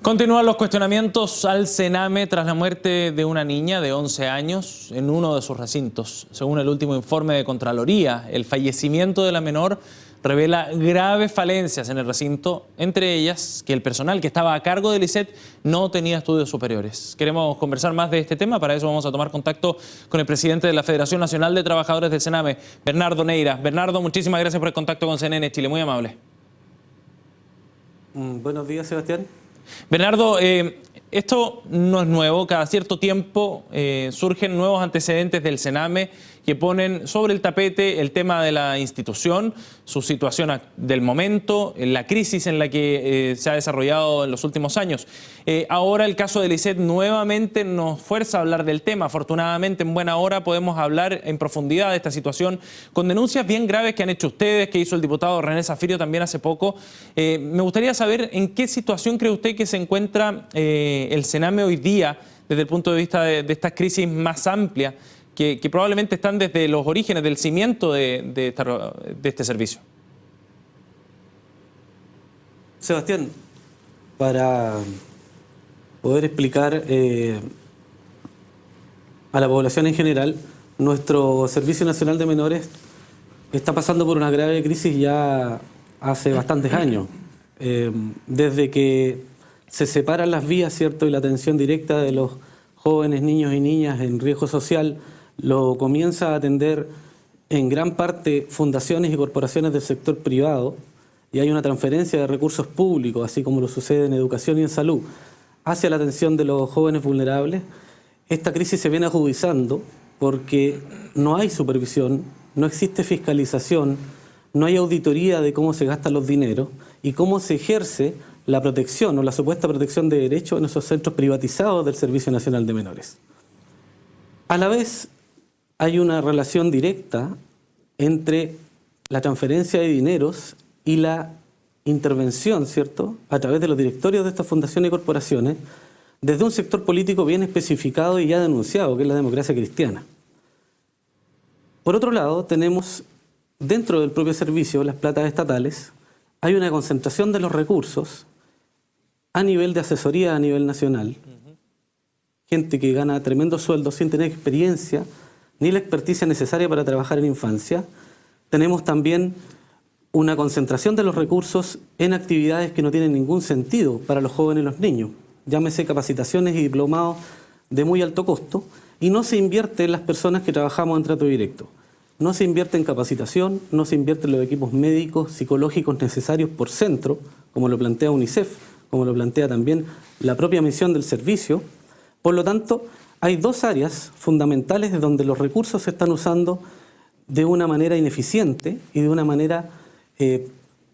Continúan los cuestionamientos al Sename tras la muerte de una niña de 11 años en uno de sus recintos. Según el último informe de Contraloría, el fallecimiento de la menor revela graves falencias en el recinto, entre ellas que el personal que estaba a cargo del ISET no tenía estudios superiores. Queremos conversar más de este tema, para eso vamos a tomar contacto con el presidente de la Federación Nacional de Trabajadores del Sename, Bernardo Neira. Bernardo, muchísimas gracias por el contacto con CNN Chile, muy amable. Buenos días, Sebastián. Bernardo, esto no es nuevo, cada cierto tiempo surgen nuevos antecedentes del Sename que ponen sobre el tapete el tema de la institución, su situación del momento, la crisis en la que se ha desarrollado en los últimos años. Ahora el caso del ISET nuevamente nos fuerza a hablar del tema. Afortunadamente, en buena hora podemos hablar en profundidad de esta situación con denuncias bien graves que han hecho ustedes, que hizo el diputado René Zafirio también hace poco. Me gustaría saber en qué situación cree usted que se encuentra el Sename hoy día desde el punto de vista de esta crisis más amplia que probablemente están desde los orígenes del cimiento de este servicio. Sebastián, para poder explicar a la población en general, nuestro Servicio Nacional de Menores está pasando por una grave crisis ya hace bastantes años. Desde que se separan las vías, ¿cierto?, y la atención directa de los jóvenes, niños y niñas en riesgo social, lo comienza a atender en gran parte fundaciones y corporaciones del sector privado, y hay una transferencia de recursos públicos, así como lo sucede en educación y en salud, hacia la atención de los jóvenes vulnerables. Esta crisis se viene agudizando porque no hay supervisión, no existe fiscalización, no hay auditoría de cómo se gastan los dineros y cómo se ejerce la protección o la supuesta protección de derechos en esos centros privatizados del Servicio Nacional de Menores. A la vez, hay una relación directa entre la transferencia de dineros y la intervención, ¿cierto?, a través de los directorios de estas fundaciones y corporaciones, desde un sector político bien especificado y ya denunciado, que es la democracia cristiana. Por otro lado, tenemos dentro del propio servicio, las platas estatales, hay una concentración de los recursos a nivel de asesoría a nivel nacional. Gente que gana tremendos sueldos sin tener experiencia ni la experticia necesaria para trabajar en infancia. Tenemos también una concentración de los recursos en actividades que no tienen ningún sentido para los jóvenes y los niños. Llámese capacitaciones y diplomados de muy alto costo, y no se invierte en las personas que trabajamos en trato directo. No se invierte en capacitación, no se invierte en los equipos médicos, psicológicos necesarios por centro, como lo plantea UNICEF, como lo plantea también la propia misión del servicio. Por lo tanto, hay dos áreas fundamentales de donde los recursos se están usando de una manera ineficiente y de una manera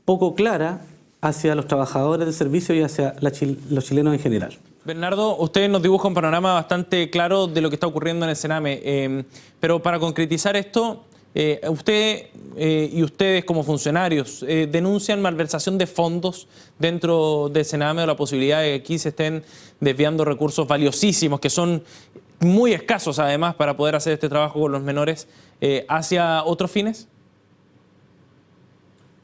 poco clara hacia los trabajadores del servicio y hacia los chilenos en general. Bernardo, usted nos dibuja un panorama bastante claro de lo que está ocurriendo en el Sename, pero para concretizar esto, usted y ustedes como funcionarios denuncian malversación de fondos dentro del Sename o la posibilidad de que aquí se estén desviando recursos valiosísimos, que son muy escasos además para poder hacer este trabajo con los menores, hacia otros fines.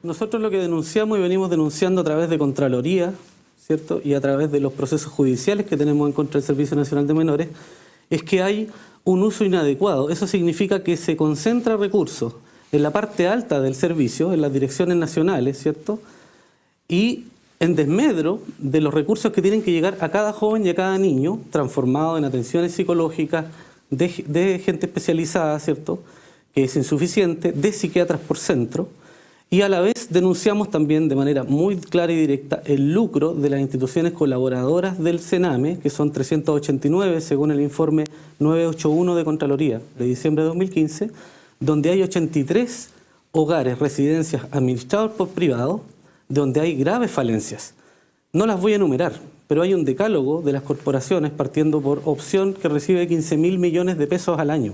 Nosotros lo que denunciamos y venimos denunciando a través de Contraloría, ¿cierto?, y a través de los procesos judiciales que tenemos en contra del Servicio Nacional de Menores, es que hay un uso inadecuado. Eso significa que se concentra recursos en la parte alta del servicio, en las direcciones nacionales, ¿cierto?, y en desmedro de los recursos que tienen que llegar a cada joven y a cada niño, transformado en atenciones psicológicas de gente especializada, ¿cierto?, que es insuficiente, de psiquiatras por centro. Y a la vez denunciamos también de manera muy clara y directa el lucro de las instituciones colaboradoras del Sename, que son 389 según el informe 981 de Contraloría de diciembre de 2015, donde hay 83 hogares, residencias administrados por privados, donde hay graves falencias. No las voy a enumerar, pero hay un decálogo de las corporaciones partiendo por Opción, que recibe 15.000 millones de pesos al año.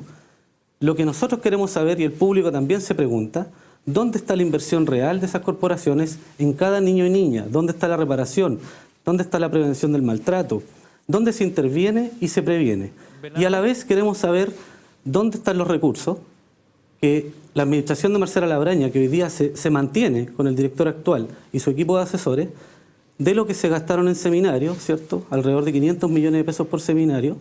Lo que nosotros queremos saber, y el público también se pregunta, ¿dónde está la inversión real de esas corporaciones en cada niño y niña? ¿Dónde está la reparación? ¿Dónde está la prevención del maltrato? ¿Dónde se interviene y se previene? Y a la vez queremos saber dónde están los recursos que la administración de Marcela Labraña, que hoy día se mantiene con el director actual y su equipo de asesores, de lo que se gastaron en seminarios, ¿cierto? Alrededor de 500 millones de pesos por seminario.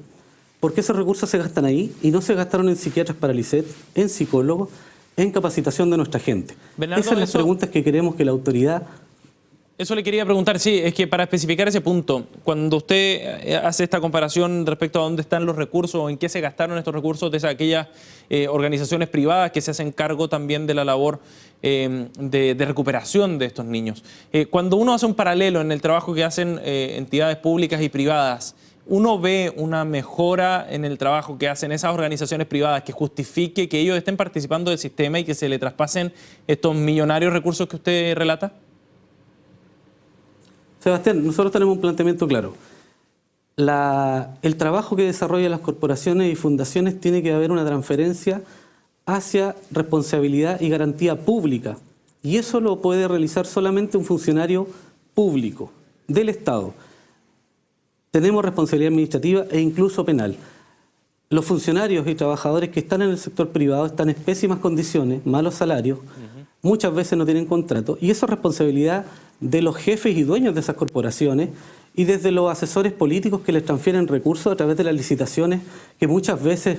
¿Por qué esos recursos se gastan ahí y no se gastaron en psiquiatras para el ISET, en psicólogos, en capacitación de nuestra gente? Bernardo, esas son las preguntas que queremos que la autoridad... Eso le quería preguntar, sí, es que para especificar ese punto, cuando usted hace esta comparación respecto a dónde están los recursos o en qué se gastaron estos recursos de aquellas organizaciones privadas que se hacen cargo también de la labor de recuperación de estos niños. Cuando uno hace un paralelo en el trabajo que hacen entidades públicas y privadas, ¿uno ve una mejora en el trabajo que hacen esas organizaciones privadas que justifique que ellos estén participando del sistema y que se le traspasen estos millonarios recursos que usted relata? Sebastián, nosotros tenemos un planteamiento claro. El trabajo que desarrollan las corporaciones y fundaciones tiene que haber una transferencia hacia responsabilidad y garantía pública. Y eso lo puede realizar solamente un funcionario público del Estado. Tenemos responsabilidad administrativa e incluso penal. Los funcionarios y trabajadores que están en el sector privado están en pésimas condiciones, malos salarios, muchas veces no tienen contrato, y eso es responsabilidad de los jefes y dueños de esas corporaciones y desde los asesores políticos que les transfieren recursos a través de las licitaciones que muchas veces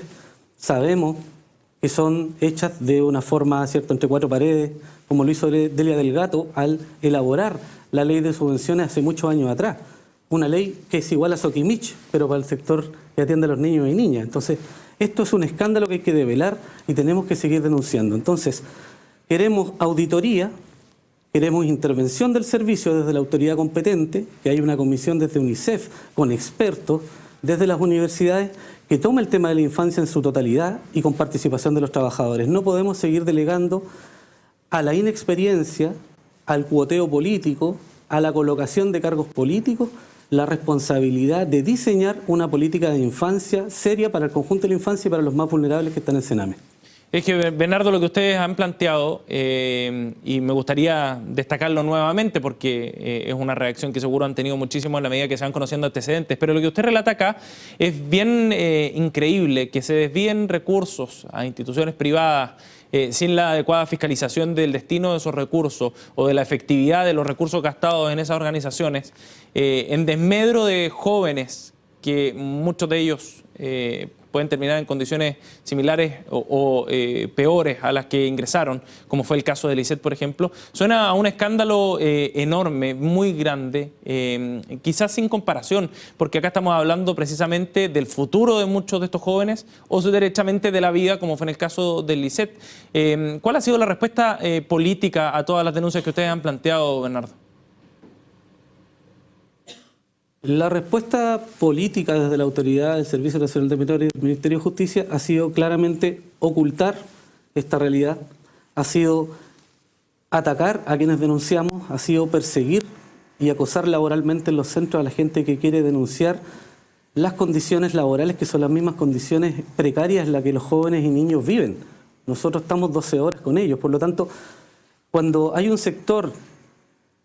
sabemos que son hechas de una forma, ¿cierto?, entre cuatro paredes, como lo hizo Delia del Gato al elaborar la ley de subvenciones hace muchos años atrás. Una ley que es igual a Soquimich, pero para el sector que atiende a los niños y niñas. Entonces, esto es un escándalo que hay que develar y tenemos que seguir denunciando. Entonces, queremos auditoría, queremos intervención del servicio desde la autoridad competente, que hay una comisión desde UNICEF con expertos, desde las universidades, que tome el tema de la infancia en su totalidad y con participación de los trabajadores. No podemos seguir delegando a la inexperiencia, al cuoteo político, a la colocación de cargos políticos, la responsabilidad de diseñar una política de infancia seria para el conjunto de la infancia y para los más vulnerables que están en Sename. Es que, Bernardo, lo que ustedes han planteado, y me gustaría destacarlo nuevamente porque es una reacción que seguro han tenido muchísimo en la medida que se van conociendo antecedentes, pero lo que usted relata acá es bien increíble, que se desvíen recursos a instituciones privadas sin la adecuada fiscalización del destino de esos recursos o de la efectividad de los recursos gastados en esas organizaciones, en desmedro de jóvenes que muchos de ellos pueden terminar en condiciones similares o peores a las que ingresaron, como fue el caso del ISET, por ejemplo, suena a un escándalo enorme, muy grande, quizás sin comparación, porque acá estamos hablando precisamente del futuro de muchos de estos jóvenes o derechamente de la vida, como fue en el caso del ISET. ¿Cuál ha sido la respuesta política a todas las denuncias que ustedes han planteado, Bernardo? La respuesta política desde la autoridad del Servicio Nacional de Menores y del Ministerio de Justicia ha sido claramente ocultar esta realidad, ha sido atacar a quienes denunciamos, ha sido perseguir y acosar laboralmente en los centros a la gente que quiere denunciar las condiciones laborales, que son las mismas condiciones precarias en las que los jóvenes y niños viven. Nosotros estamos 12 horas con ellos, por lo tanto, cuando hay un sector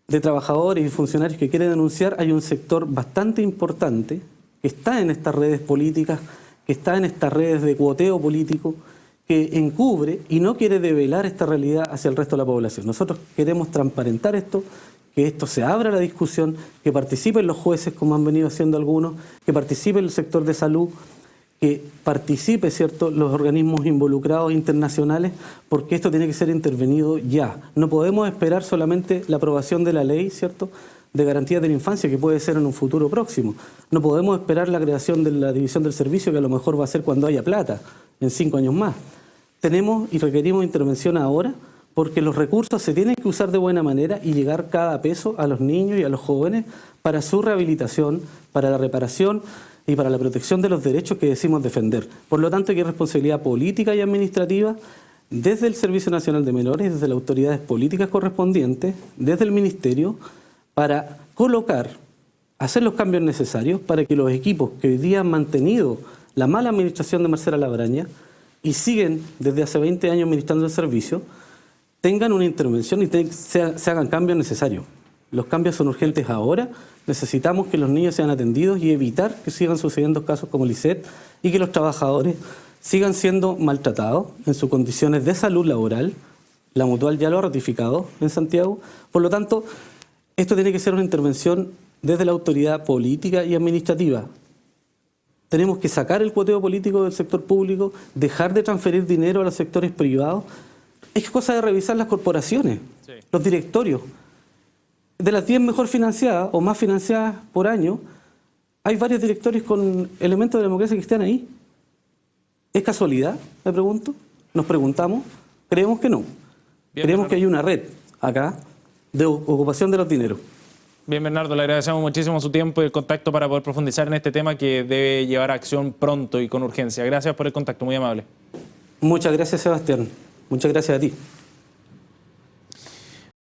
de trabajadores y funcionarios que quieren denunciar, hay un sector bastante importante que está en estas redes políticas, que está en estas redes de cuoteo político, que encubre y no quiere develar esta realidad hacia el resto de la población. Nosotros queremos transparentar esto, que esto se abra a la discusión, que participen los jueces, como han venido haciendo algunos, que participe el sector de salud, que participe, ¿cierto?, los organismos involucrados internacionales, porque esto tiene que ser intervenido ya. No podemos esperar solamente la aprobación de la ley, ¿cierto?, de garantía de la infancia, que puede ser en un futuro próximo. No podemos esperar la creación de la división del servicio, que a lo mejor va a ser cuando haya plata, en 5 años más. Tenemos y requerimos intervención ahora, porque los recursos se tienen que usar de buena manera y llegar cada peso a los niños y a los jóvenes para su rehabilitación, para la reparación y para la protección de los derechos que decimos defender. Por lo tanto, hay responsabilidad política y administrativa desde el Servicio Nacional de Menores, desde las autoridades políticas correspondientes, desde el Ministerio, para colocar, hacer los cambios necesarios para que los equipos que hoy día han mantenido la mala administración de Marcela Labraña y siguen desde hace 20 años administrando el servicio, tengan una intervención y se hagan cambios necesarios. Los cambios son urgentes ahora. Necesitamos que los niños sean atendidos y evitar que sigan sucediendo casos como el ISET y que los trabajadores sigan siendo maltratados en sus condiciones de salud laboral. La Mutual ya lo ha ratificado en Santiago. Por lo tanto, esto tiene que ser una intervención desde la autoridad política y administrativa. Tenemos que sacar el cuoteo político del sector público, dejar de transferir dinero a los sectores privados. Es cosa de revisar las corporaciones, sí, los directorios. De las 10 mejor financiadas o más financiadas por año, hay varios directorios con elementos de democracia que están ahí. ¿Es casualidad? Me pregunto. Nos preguntamos. Creemos que no. Bien, creemos Bernardo, que hay una red acá de ocupación de los dineros. Bien, Bernardo, le agradecemos muchísimo su tiempo y el contacto para poder profundizar en este tema que debe llevar a acción pronto y con urgencia. Gracias por el contacto, muy amable. Muchas gracias, Sebastián. Muchas gracias a ti.